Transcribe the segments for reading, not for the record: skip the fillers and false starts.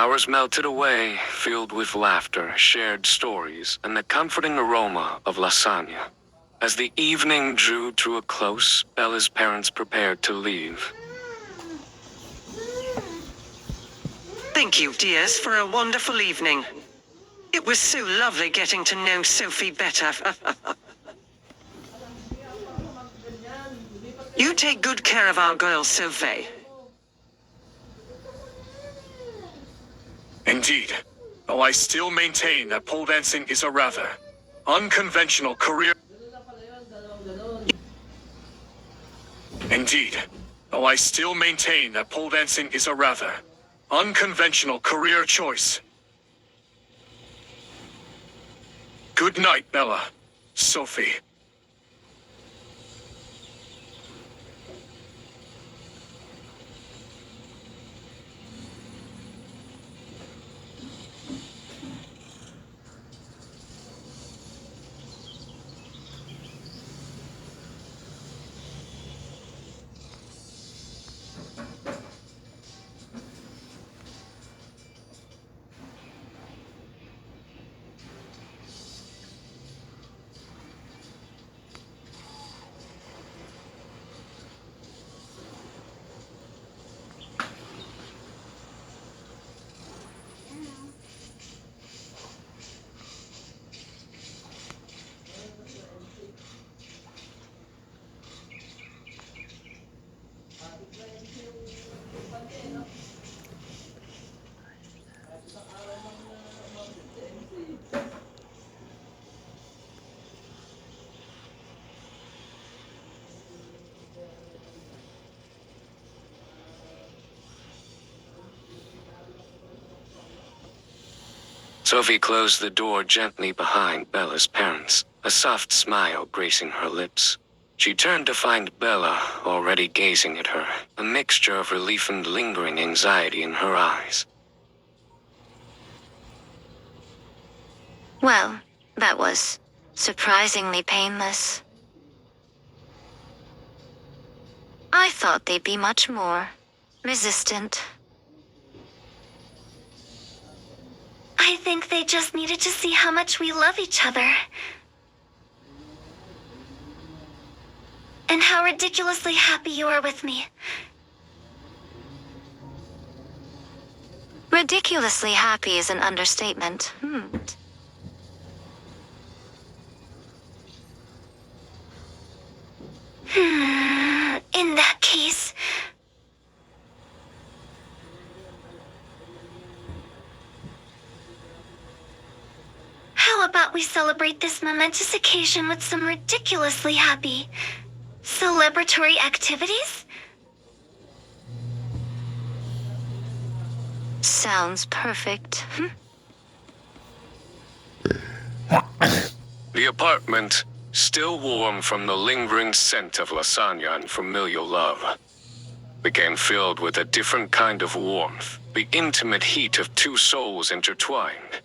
Hours melted away, filled with laughter, shared stories, and the comforting aroma of lasagna. As the evening drew to a close, Bella's parents prepared to leave. Thank you, dears, for a wonderful evening. It was so lovely getting to know Sophie better. You take good care of our girl, Sophie. Indeed, though I still maintain that pole dancing is a rather unconventional career. Indeed, though I still maintain that pole dancing is a rather unconventional career choice. Good night, Bella. Sophie. Sophie closed the door gently behind Bella's parents, a soft smile gracing her lips. She turned to find Bella already gazing at her, a mixture of relief and lingering anxiety in her eyes. Well, that was surprisingly painless. I thought they'd be much more resistant. I think they just needed to see how much we love each other. And how ridiculously happy you are with me. Ridiculously happy is an understatement. In that case... how about we celebrate this momentous occasion with some ridiculously happy celebratory activities? Sounds perfect. The apartment, still warm from the lingering scent of lasagna and familial love, became filled with a different kind of warmth, the intimate heat of two souls intertwined,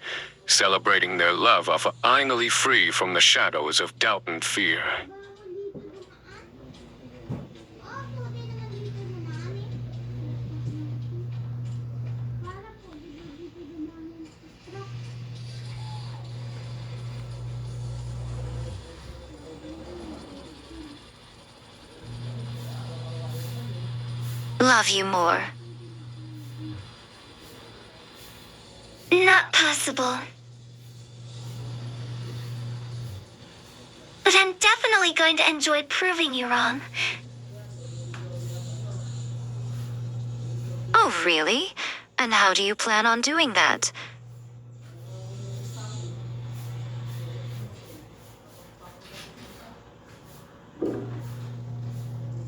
celebrating their love of finally free from the shadows of doubt and fear. Love you more. Not possible. But I'm definitely going to enjoy proving you wrong. Oh, really? And how do you plan on doing that?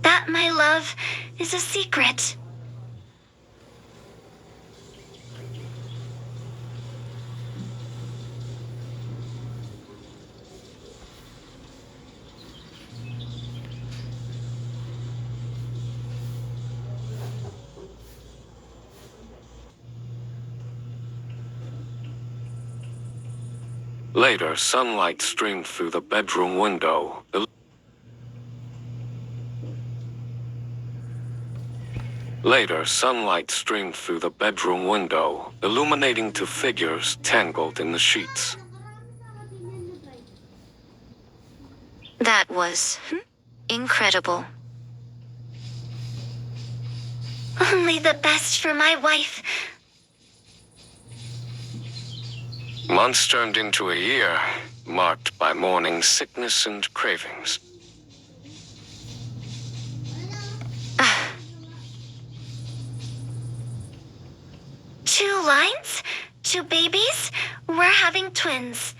That, my love, is a secret. Later, sunlight streamed through the bedroom window. Later, sunlight streamed through the bedroom window, illuminating two figures tangled in the sheets. That was incredible. Only the best for my wife. Months turned into a year, marked by morning sickness and cravings. Two lines? Two babies? We're having twins.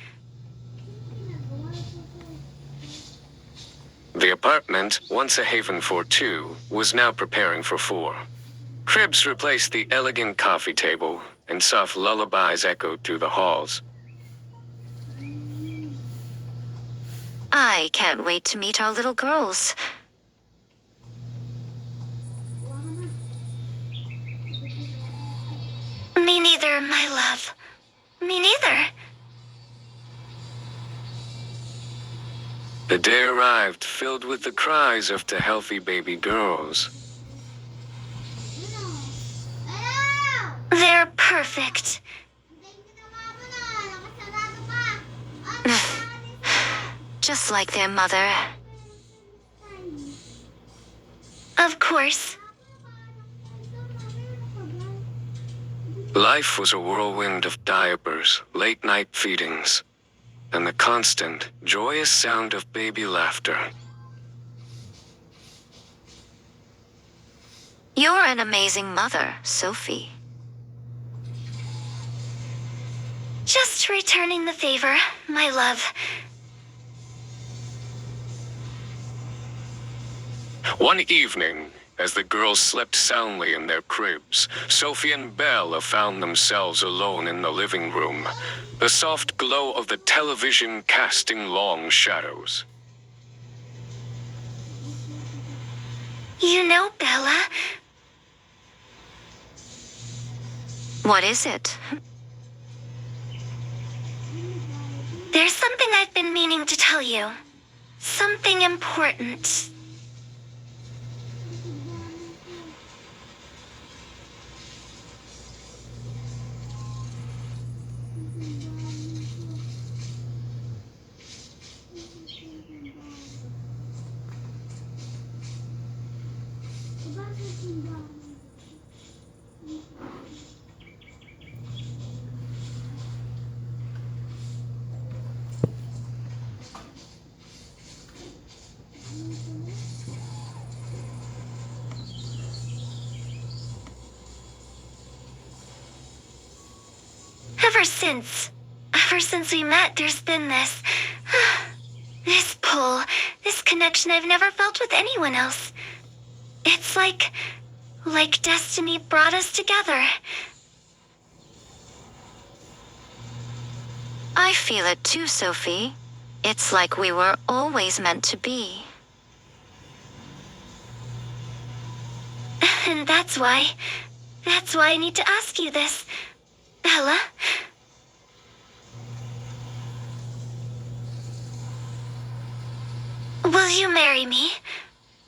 The apartment, once a haven for two, was now preparing for four. Cribs replaced the elegant coffee table, and soft lullabies echoed through the halls. I can't wait to meet our little girls. Me neither, my love. Me neither. The day arrived, filled with the cries of the healthy baby girls. They're perfect. Just like their mother. Of course. Life was a whirlwind of diapers, late-night feedings, and the constant, joyous sound of baby laughter. You're an amazing mother, Sophie. Just returning the favor, my love. One evening, as the girls slept soundly in their cribs, Sophie and Bella found themselves alone in the living room, the soft glow of the television casting long shadows. You know, Bella, What is it? there's something I've been meaning to tell you. Something important. Ever since we met, there's been this pull, this connection I've never felt with anyone else. It's like destiny brought us together. I feel it too, Sophie. It's like we were always meant to be. And that's why I need to ask you this, Bella. Will you marry me?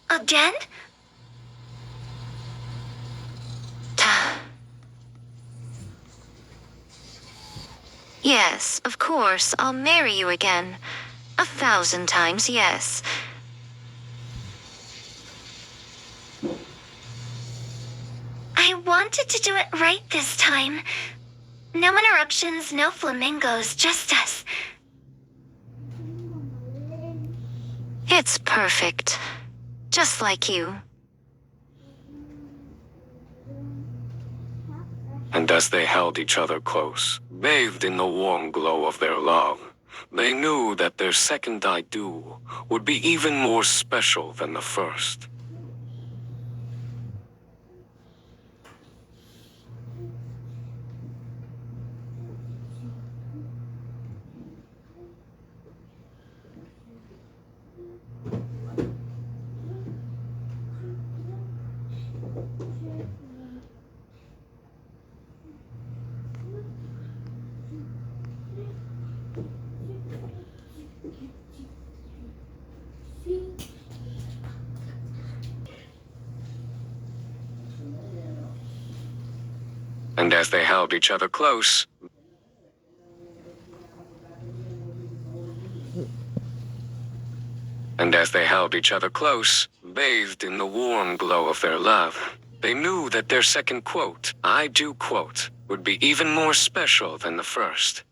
Again? Yes, of course, I'll marry you again. 1,000 times, yes. I wanted to do it right this time. No interruptions, no flamingos, just us. It's perfect. Just like you. And as they held each other close, bathed in the warm glow of their love, they knew that their second I do would be even more special than the first. And as they held each other close, bathed in the warm glow of their love, they knew that their second quote, "I do" quote, would be even more special than the first.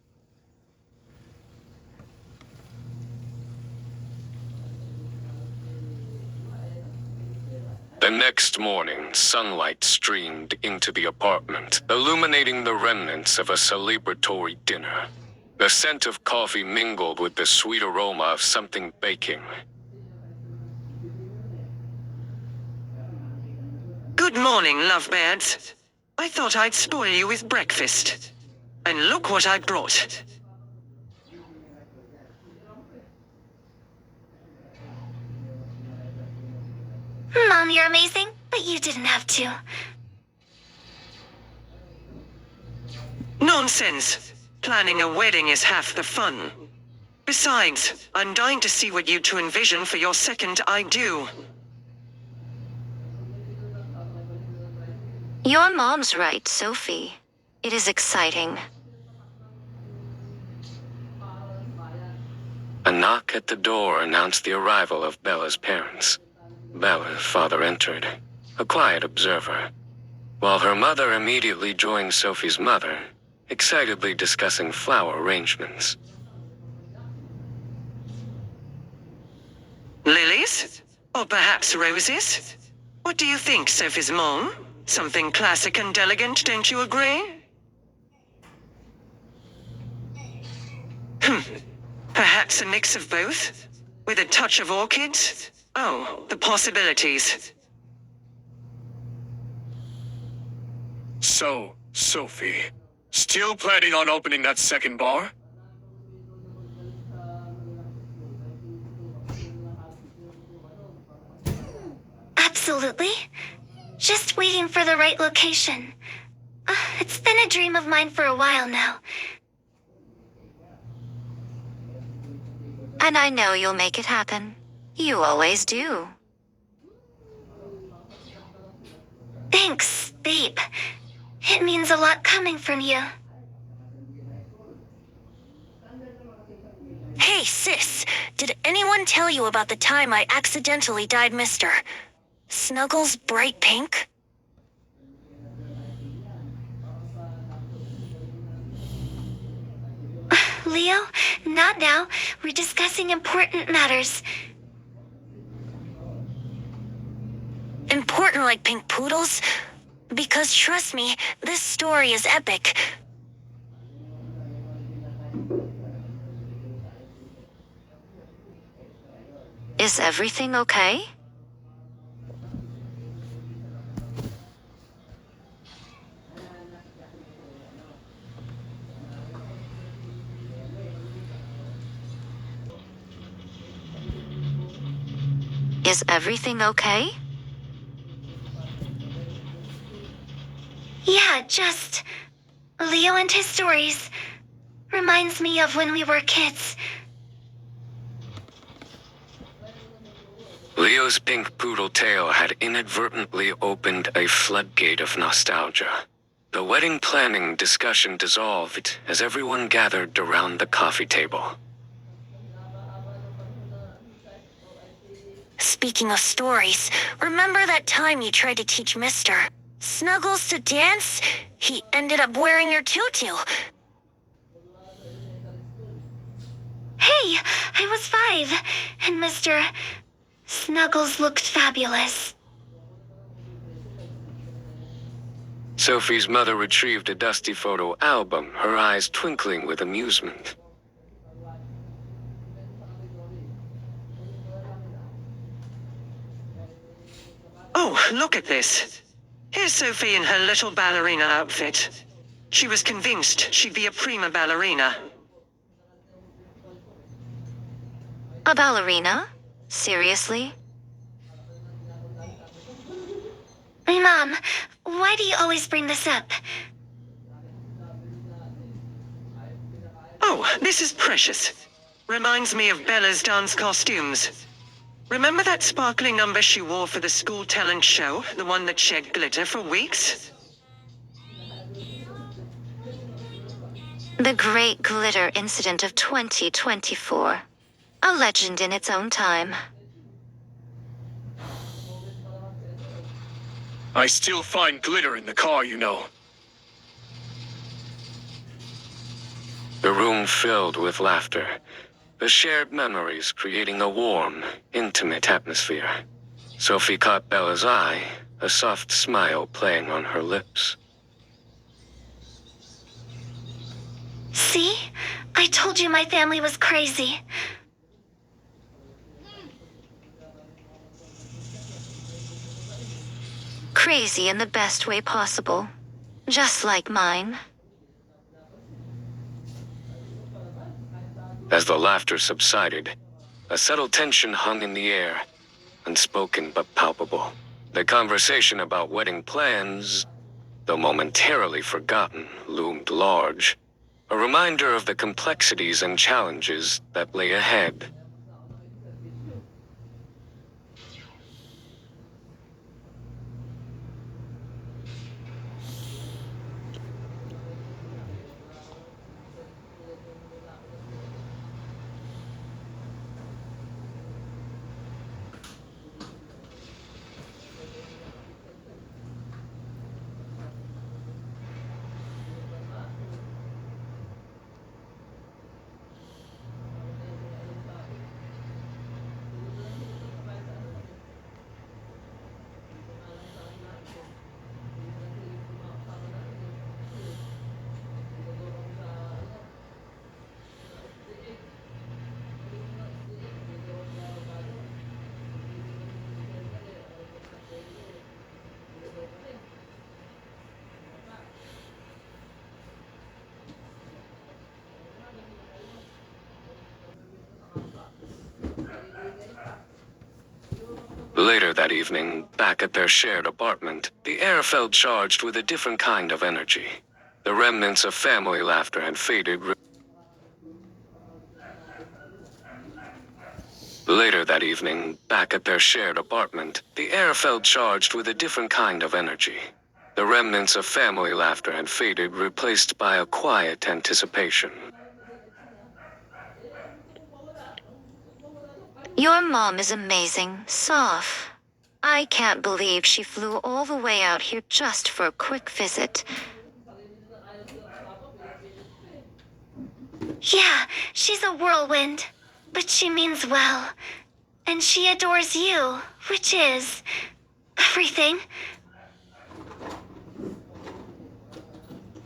The next morning, sunlight streamed into the apartment, illuminating the remnants of a celebratory dinner. The scent of coffee mingled with the sweet aroma of something baking. Good morning, lovebirds. I thought I'd spoil you with breakfast. And look what I brought. Mom, you're amazing, but you didn't have to. Nonsense. Planning a wedding is half the fun. Besides, I'm dying to see what you two envision for your second I do. Your mom's right, Sophie. It is exciting. A knock at the door announced the arrival of Bella's parents. Bella's father entered, a quiet observer, while her mother immediately joined Sophie's mother, excitedly discussing flower arrangements. Lilies? Or perhaps roses? What do you think, Sophie's mom? Something classic and elegant, don't you agree? Perhaps a mix of both? With a touch of orchids? Oh, the possibilities. So, Sophie, still planning on opening that second bar? Absolutely. Just waiting for the right location. It's been a dream of mine for a while now. And I know you'll make it happen. You always do. Thanks, babe. It means a lot coming from you. Hey, sis, did anyone tell you about the time I accidentally dyed Mr. Snuggles bright pink? Leo, not now. We're discussing important matters. Important like pink poodles? Because trust me, this story is epic. Is everything okay? Is everything okay? Yeah, just... Leo and his stories. Reminds me of when we were kids. Leo's pink poodle tale had inadvertently opened a floodgate of nostalgia. The wedding planning discussion dissolved as everyone gathered around the coffee table. Speaking of stories, remember that time you tried to teach Mr. Snuggles to dance? He ended up wearing your tutu. Hey, I was 5, and Mr. Snuggles looked fabulous. Sophie's mother retrieved a dusty photo album, her eyes twinkling with amusement. Oh, look at this. Here's Sophie in her little ballerina outfit. She was convinced she'd be a prima ballerina. A ballerina? Seriously? Mom, why do you always bring this up? Oh, this is precious. Reminds me of Bella's dance costumes. Remember that sparkling number she wore for the school talent show? The one that shed glitter for weeks? The Great Glitter Incident of 2024. A legend in its own time. I still find glitter in the car, you know. The room filled with laughter, the shared memories creating a warm, intimate atmosphere. Sophie caught Bella's eye, a soft smile playing on her lips. See? I told you my family was crazy. Crazy in the best way possible. Just like mine. As the laughter subsided, a subtle tension hung in the air, unspoken but palpable. The conversation about wedding plans, though momentarily forgotten, loomed large, a reminder of the complexities and challenges that lay ahead. Later that evening, back at their shared apartment, the air felt charged with a different kind of energy. The remnants of family laughter had faded. Later that evening, back at their shared apartment, the air felt charged with a different kind of energy. The remnants of family laughter had faded, replaced by a quiet anticipation. Your mom is amazing, Soph. I can't believe she flew all the way out here just for a quick visit. Yeah, she's a whirlwind. But she means well. And she adores you, which is everything.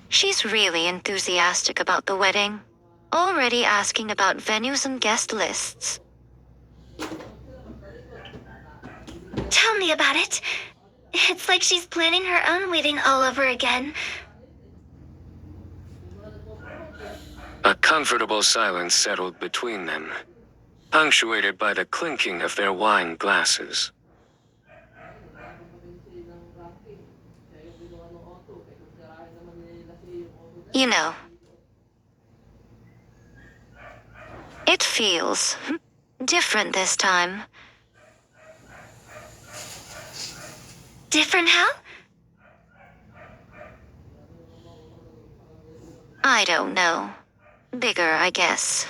She's really enthusiastic about the wedding. Already asking about venues and guest lists. Tell me about it. It's like she's planning her own wedding all over again. A comfortable silence settled between them, punctuated by the clinking of their wine glasses. You know, it feels different this time. Different how? I don't know. Bigger, I guess.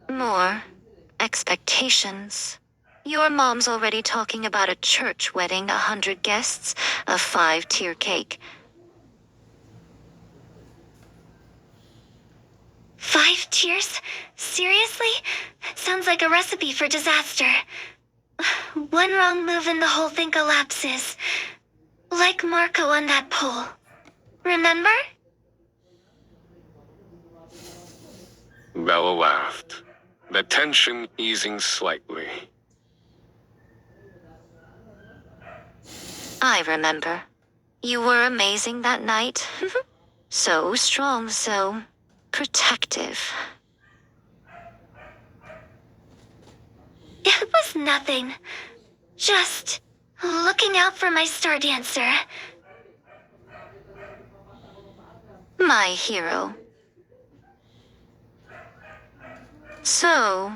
More expectations. Your mom's already talking about a church wedding, 100 guests, a 5-tier cake. 5 tiers? Seriously? Sounds like a recipe for disaster. One wrong move and the whole thing collapses. Like Marco on that pole. Remember? Bella laughed, the tension easing slightly. I remember. You were amazing that night. So strong, so protective. It was nothing. Just looking out for my star dancer. My hero. So,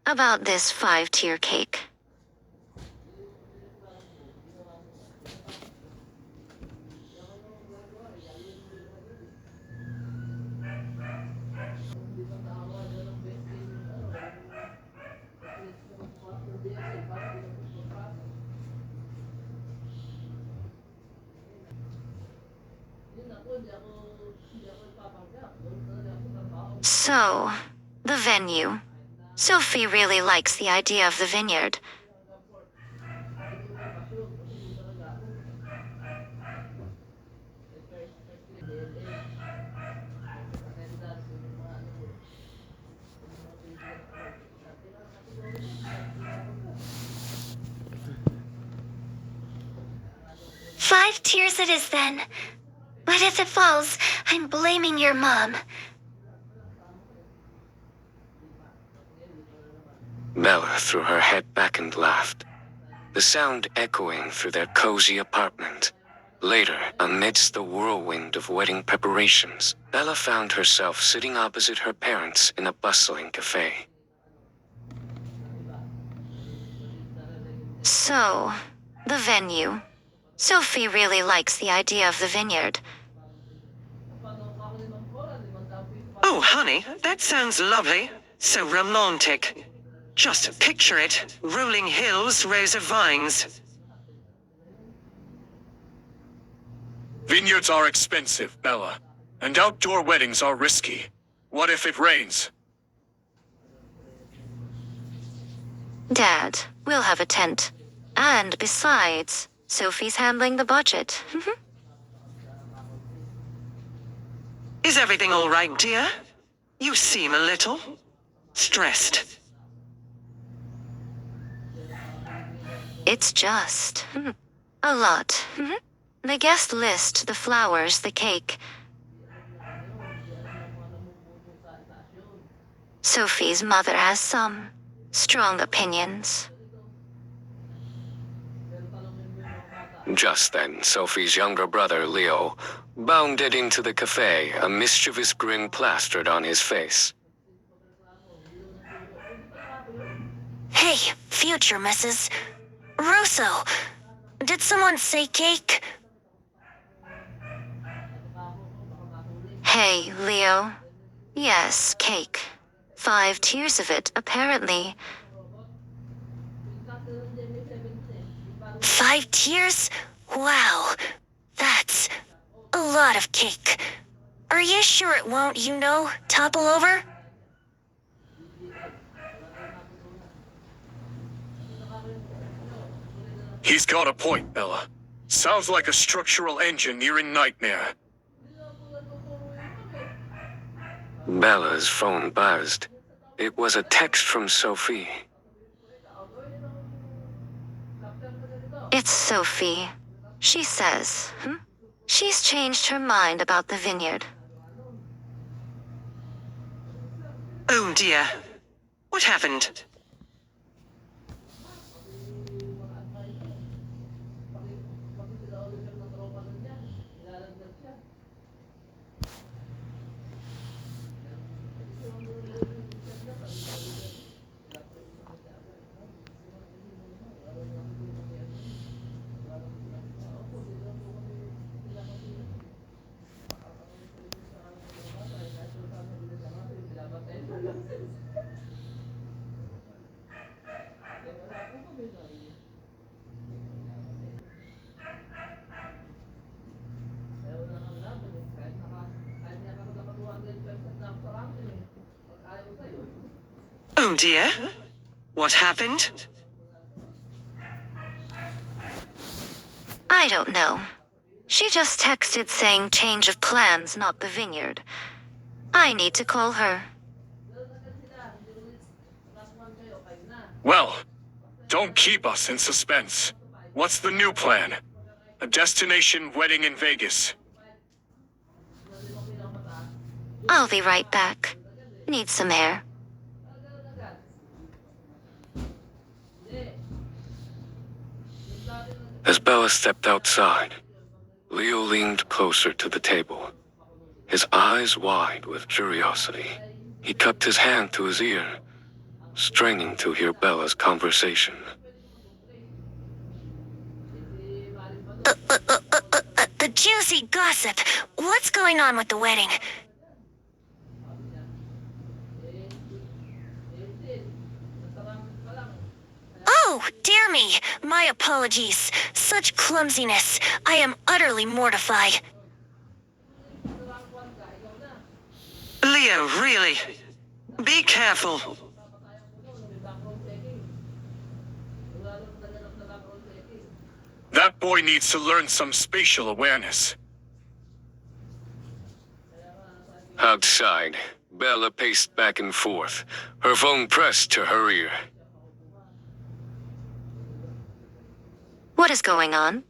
about this 5-tier cake. So, the venue. Sophie really likes the idea of the vineyard. Five tears it is then. But if it falls, I'm blaming your mom. Bella threw her head back and laughed, the sound echoing through their cozy apartment. Later, amidst the whirlwind of wedding preparations, Bella found herself sitting opposite her parents in a bustling cafe. So, the venue. Sophie really likes the idea of the vineyard. Oh, honey, that sounds lovely. So romantic. Just picture it. Rolling hills, rows of vines. Vineyards are expensive, Bella, and outdoor weddings are risky. What if it rains? Dad, we'll have a tent. And besides, Sophie's handling the budget. Is everything all right, dear? You seem a little stressed. It's just a lot. The guest list, the flowers, the cake. Sophie's mother has some strong opinions. Just then, Sophie's younger brother, Leo, bounded into the cafe, a mischievous grin plastered on his face. Hey, future Mrs. Russo, did someone say cake? Hey, Leo. Yes, cake. 5 tiers of it, apparently. 5 tiers? Wow, that's a lot of cake. Are you sure it won't, topple over? He's got a point, Bella. Sounds like a structural engine nearing nightmare. Bella's phone buzzed. It was a text from Sophie. It's Sophie. She says, she's changed her mind about the vineyard. Oh dear. What happened? Oh dear. What happened? I don't know. She just texted saying change of plans, not the vineyard. I need to call her. Well, don't keep us in suspense. What's the new plan? A destination wedding in Vegas. I'll be right back. Need some air. As Bella stepped outside, Leo leaned closer to the table, his eyes wide with curiosity. He cupped his hand to his ear, straining to hear Bella's conversation. The juicy gossip. What's going on with the wedding? Oh, dear me. My apologies. Such clumsiness. I am utterly mortified. Leo, really. Be careful. That boy needs to learn some spatial awareness. Outside, Bella paced back and forth, her phone pressed to her ear. What is going on?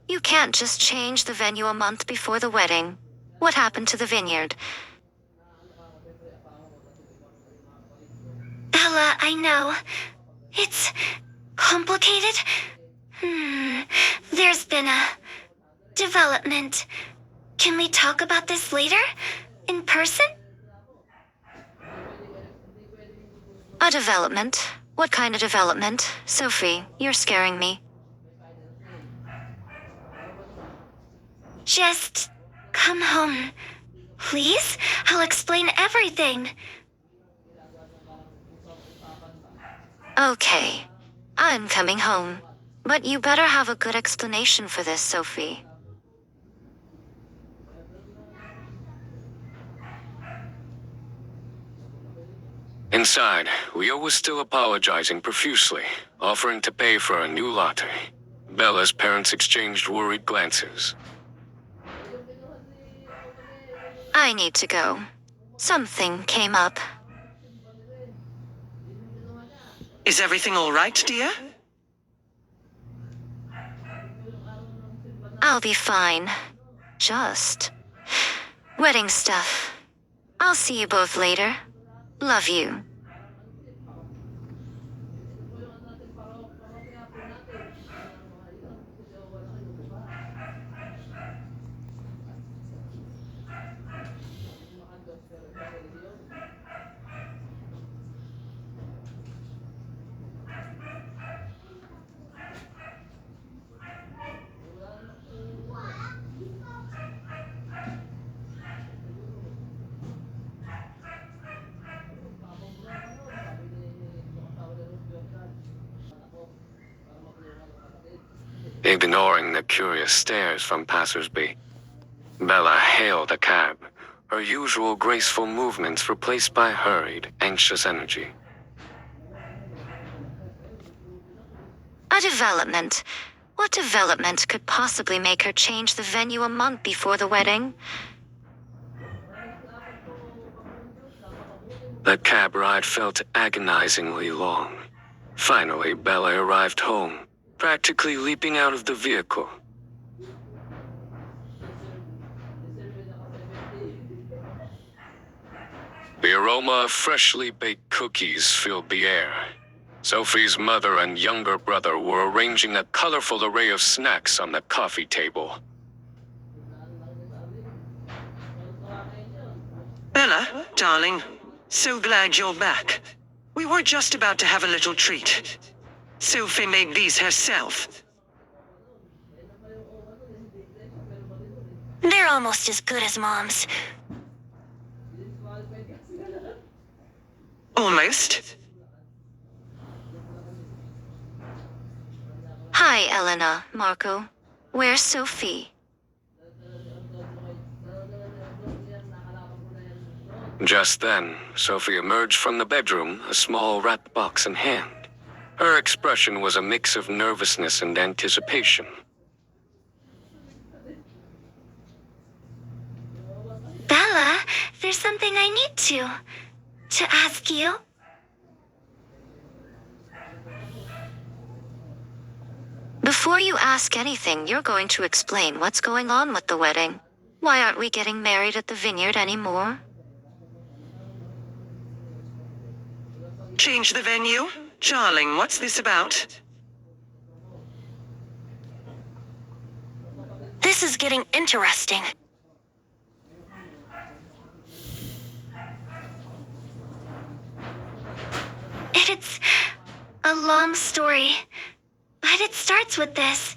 You can't just change the venue a month before the wedding. What happened to the vineyard? Bella, I know. It's complicated. There's been a development. Can we talk about this later? In person? A development? What kind of development? Sophie, you're scaring me. Just come home. Please? I'll explain everything. Okay, I'm coming home. But you better have a good explanation for this, Sophie. Inside, Leo was still apologizing profusely, offering to pay for a new latte. Bella's parents exchanged worried glances. I need to go. Something came up. Is everything all right, dear? I'll be fine. Just wedding stuff. I'll see you both later. Love you. Ignoring the curious stares from passersby, Bella hailed a cab, her usual graceful movements replaced by hurried, anxious energy. A development. What development could possibly make her change the venue a month before the wedding? The cab ride felt agonizingly long. Finally, Bella arrived home, practically leaping out of the vehicle. The aroma of freshly baked cookies filled the air. Sophie's mother and younger brother were arranging a colorful array of snacks on the coffee table. Bella, darling, so glad you're back. We were just about to have a little treat. Sophie made these herself. They're almost as good as Mom's. Almost. Hi, Elena, Marco. Where's Sophie? Just then, Sophie emerged from the bedroom, a small wrapped box in hand. Her expression was a mix of nervousness and anticipation. Bella, there's something I need to ask you. Before you ask anything, you're going to explain what's going on with the wedding. Why aren't we getting married at the vineyard anymore? Change the venue? Darling, what's this about? This is getting interesting. It's a long story, but it starts with this.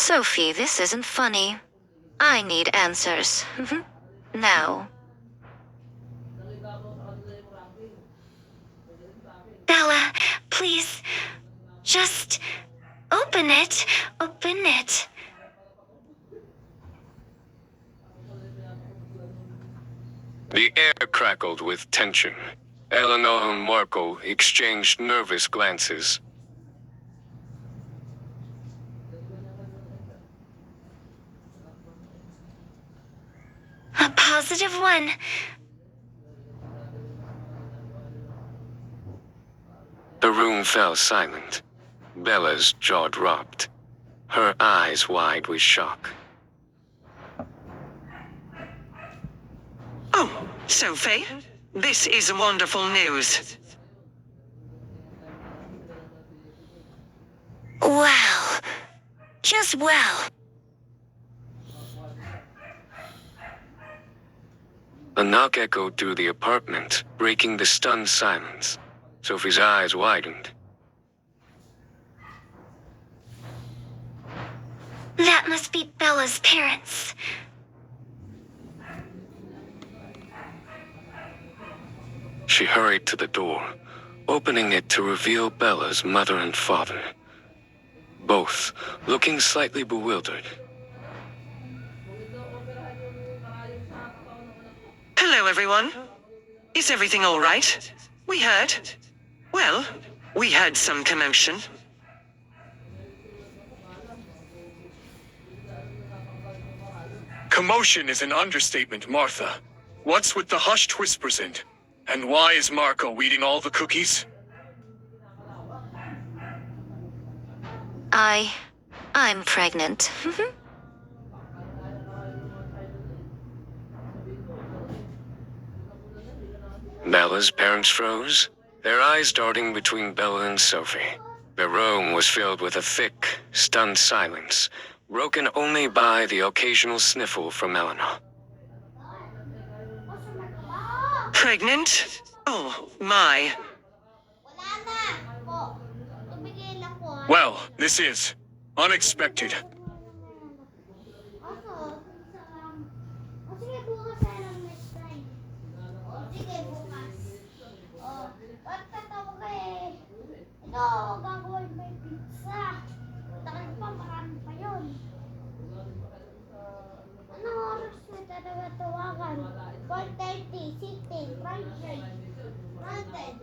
Sophie, this isn't funny. I need answers. Now. Bella, please, just open it. Open it. The air crackled with tension. Eleanor and Marco exchanged nervous glances. A +1. The room fell silent. Bella's jaw dropped, her eyes wide with shock. Oh, Sophie, this is wonderful news. Wow. Just wow. A knock echoed through the apartment, breaking the stunned silence. Sophie's eyes widened. That must be Bella's parents. She hurried to the door, opening it to reveal Bella's mother and father, both looking slightly bewildered. Hello, everyone. Is everything all right? We heard. Well, we had some commotion. Commotion is an understatement, Martha. What's with the hushed whispers and why is Marco eating all the cookies? I'm pregnant. Bella's parents froze, their eyes darting between Bella and Sophie. The room was filled with a thick, stunned silence, broken only by the occasional sniffle from Eleanor. Pregnant? Oh, my. Well, this is unexpected. Ito, gagawin may pizza. Takal pa, marami pa yun. Anong oras na talaga tawagan? 4:30, sitting, right break. Natin.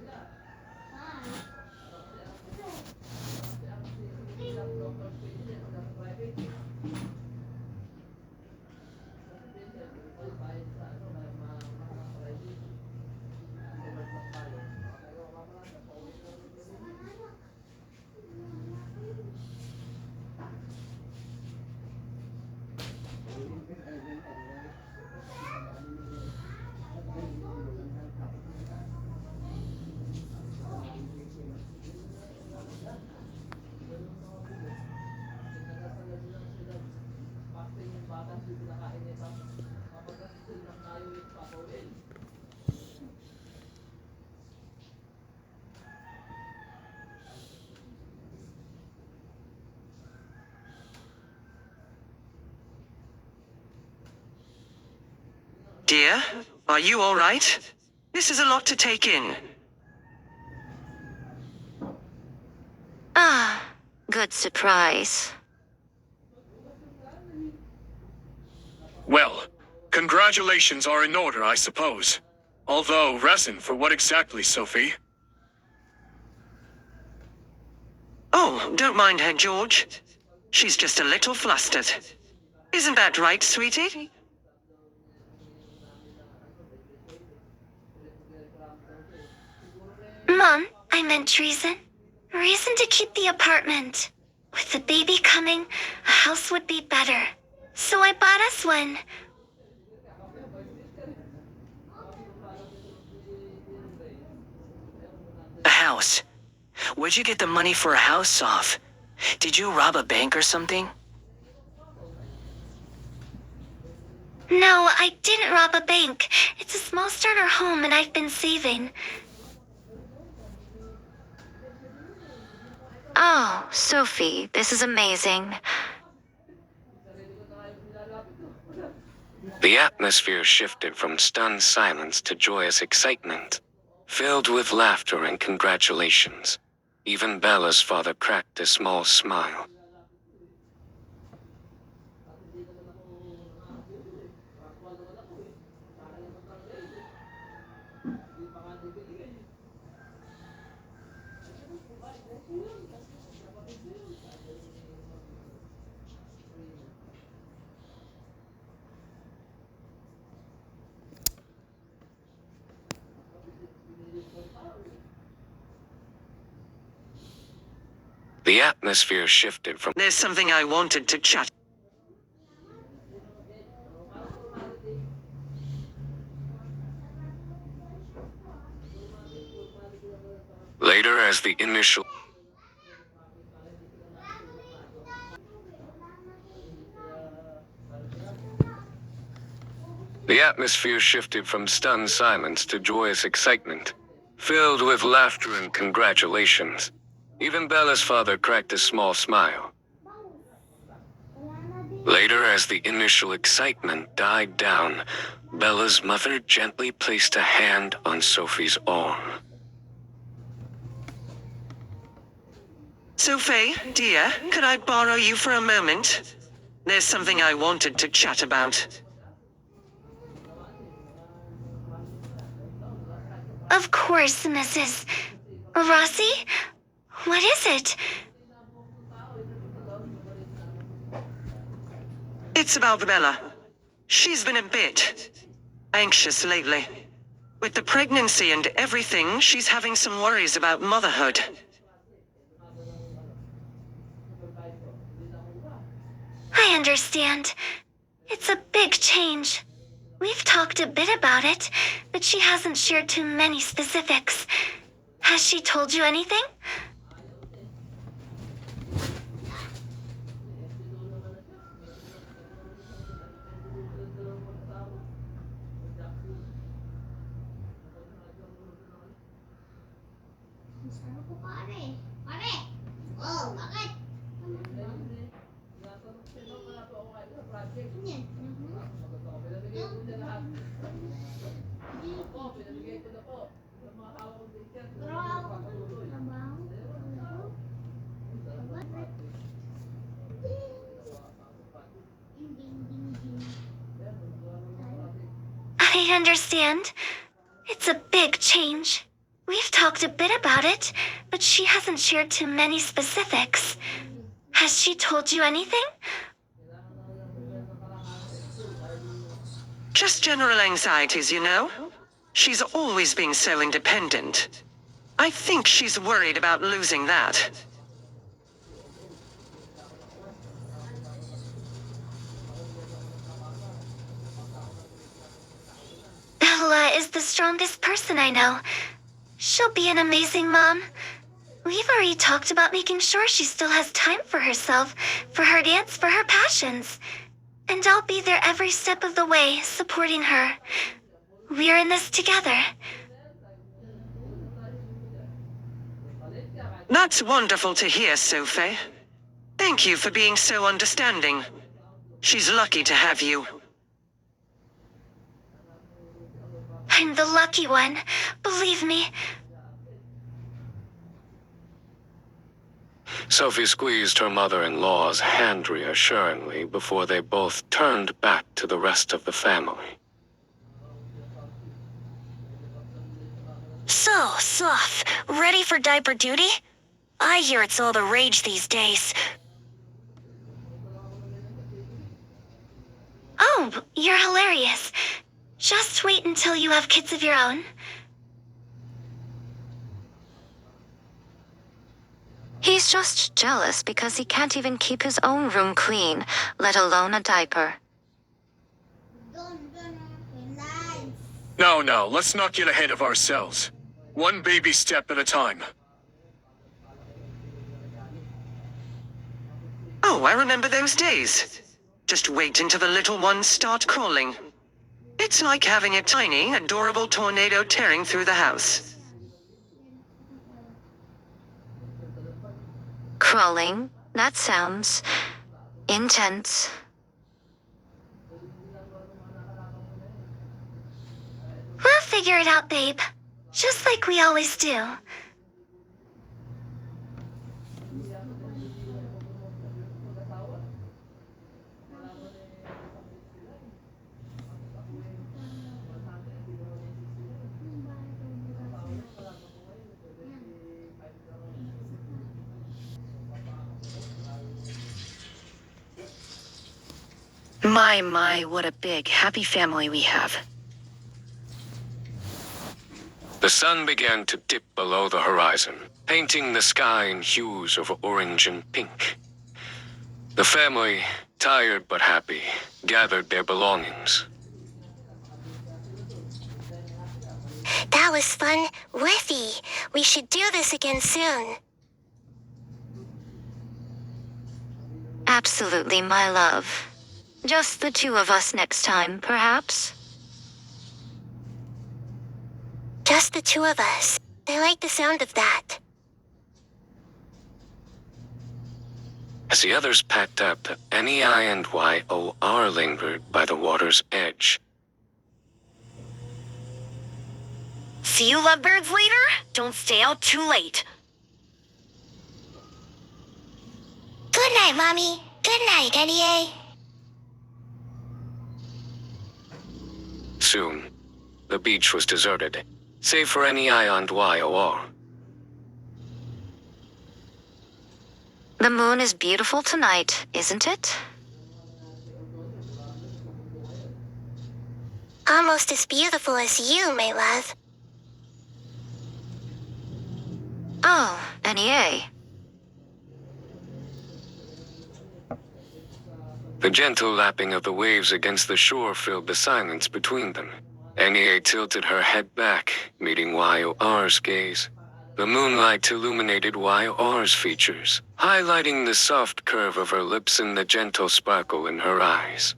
Dear, are you all right? This is a lot to take in. Ah, good surprise. Well, congratulations are in order, I suppose. Although, resin for what exactly, Sophie? Oh, don't mind her, George. She's just a little flustered. Isn't that right, sweetie? Mom, I meant treason. Reason to keep the apartment. With the baby coming, a house would be better. So I bought us one. A house? Where'd you get the money for a house off? Did you rob a bank or something? No, I didn't rob a bank. It's a small starter home and I've been saving. Oh, Sophie, this is amazing. The atmosphere shifted from stunned silence to joyous excitement, filled with laughter and congratulations. Even Bella's father cracked a small smile. The atmosphere shifted from There's something I wanted to chat. later as the initial The atmosphere shifted from stunned silence to joyous excitement, filled with laughter and congratulations. Even Bella's father cracked a small smile. Later, as the initial excitement died down, Bella's mother gently placed a hand on Sophie's arm. Sophie, dear, could I borrow you for a moment? There's something I wanted to chat about. Of course, Mrs. Rossi? What is it? It's about Bella. She's been a bit anxious lately. With the pregnancy and everything, she's having some worries about motherhood. I understand. It's a big change. We've talked a bit about it, but she hasn't shared too many specifics. Has she told you anything? Sabi ko pare. Pare! Oh, bakit? Ano yan? I understand. It's a big change. We've talked a bit about it, but she hasn't shared too many specifics. Has she told you anything? Just general anxieties, you know? She's always been so independent. I think she's worried about losing that. Bella is the strongest person I know. She'll be an amazing mom. We've already talked about making sure she still has time for herself, for her dance, for her passions. And I'll be there every step of the way, supporting her. We're in this together. That's wonderful to hear, Sophie. Thank you for being so understanding. She's lucky to have you. I'm the lucky one, believe me. Sophie squeezed her mother-in-law's hand reassuringly before they both turned back to the rest of the family. So, Soph, ready for diaper duty? I hear it's all the rage these days. Oh, you're hilarious. Just wait until you have kids of your own. He's just jealous because he can't even keep his own room clean, let alone a diaper. Relax. No, let's not get ahead of ourselves. One baby step at a time. Oh, I remember those days. Just wait until the little ones start crawling. It's like having a tiny, adorable tornado tearing through the house. Crawling? That sounds intense. We'll figure it out, babe. Just like we always do. My, what a big, happy family we have. The sun began to dip below the horizon, painting the sky in hues of orange and pink. The family, tired but happy, gathered their belongings. That was fun. Whiffy, we should do this again soon. Absolutely, my love. Just the two of us next time, perhaps? Just the two of us. I like the sound of that. As the others packed up, NEI and YOR lingered by the water's edge. See you lovebirds later? Don't stay out too late. Good night, Mommy. Good night, NEA. Soon, the beach was deserted, save for NEI and YOR. The moon is beautiful tonight, isn't it? Almost as beautiful as you, my love. Oh, NEA. The gentle lapping of the waves against the shore filled the silence between them. NEA tilted her head back, meeting YOR's gaze. The moonlight illuminated YOR's features, highlighting the soft curve of her lips and the gentle sparkle in her eyes.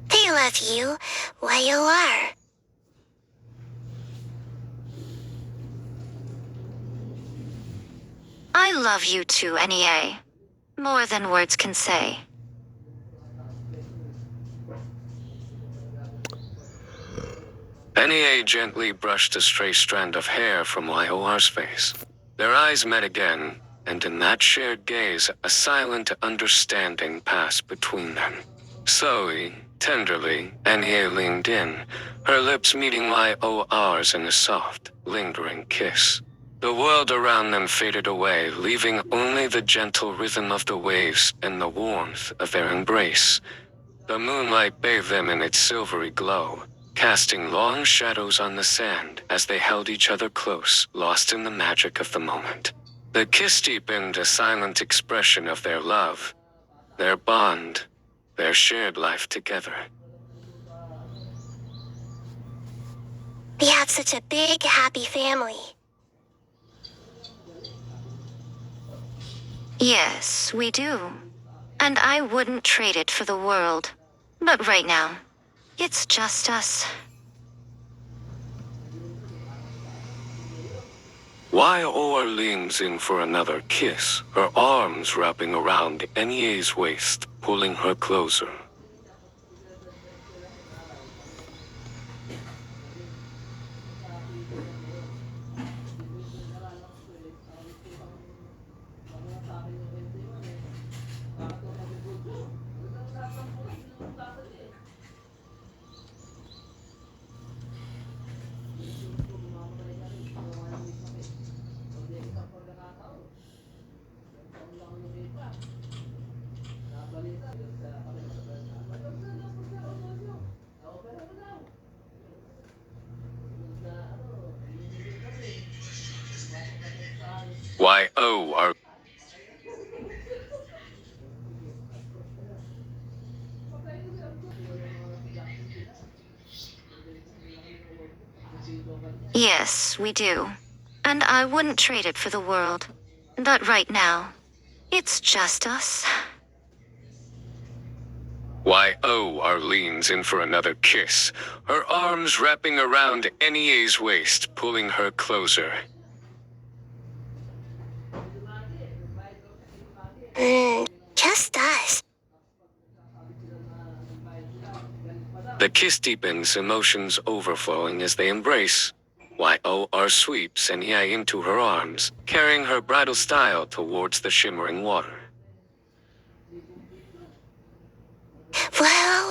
They love you, YOR. I love you too, NEA. More than words can say. NEA gently brushed a stray strand of hair from YOR's face. Their eyes met again, and in that shared gaze, a silent understanding passed between them. Slowly, tenderly, NEA leaned in, her lips meeting YOR's in a soft, lingering kiss. The world around them faded away, leaving only the gentle rhythm of the waves and the warmth of their embrace. The moonlight bathed them in its silvery glow, casting long shadows on the sand as they held each other close, lost in the magic of the moment. The kiss deepened a silent expression of their love, their bond, their shared life together. We have such a big, happy family. Yes, we do. And I wouldn't trade it for the world. But right now, it's just us. YOR leans in for another kiss, her arms wrapping around NEA's waist, pulling her closer. YOR. Yes, we do. And I wouldn't trade it for the world. But right now, it's just us. YOR leans in for another kiss, her arms wrapping around NEA's waist, pulling her closer. Just us. The kiss deepens, emotions overflowing as they embrace. YOR sweeps Nia into her arms, carrying her bridal style towards the shimmering water. Well,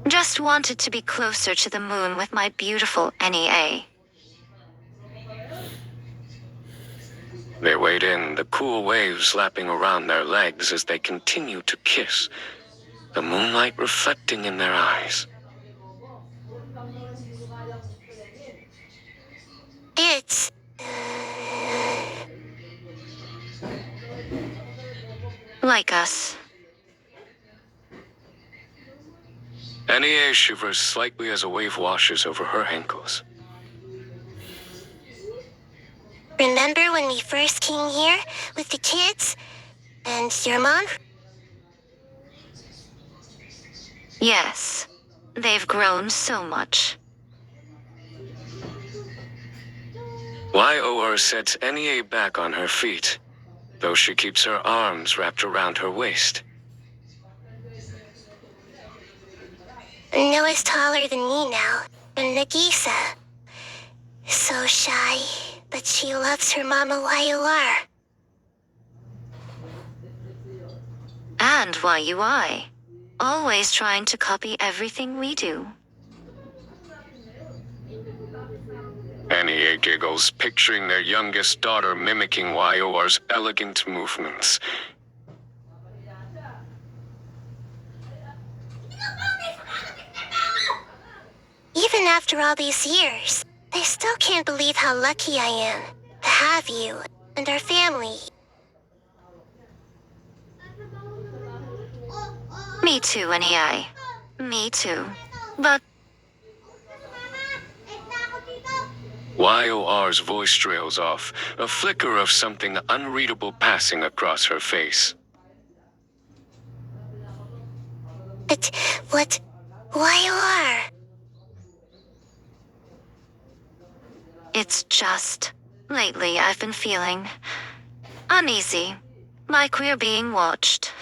Just wanted to be closer to the moon with my beautiful NEA. They wade in, the cool waves lapping around their legs as they continue to kiss, the moonlight reflecting in their eyes. it's... Like us. Nia shivers slightly as a wave washes over her ankles. Remember when we first came here with the kids? And your mom? Yes. They've grown so much. YOR sets Nia back on her feet, though she keeps her arms wrapped around her waist. Noah's taller than me now, and Nagisa. So shy, but she loves her mama YOR. And YUI. Always trying to copy everything we do. Nia giggles, picturing their youngest daughter mimicking YOR's elegant movements. Even after all these years, I still can't believe how lucky I am to have you and our family. Me too, NEI. Me too. But YOR's voice trails off, a flicker of something unreadable passing across her face. But what... YOR? it's just, lately I've been feeling uneasy. Like we're being watched.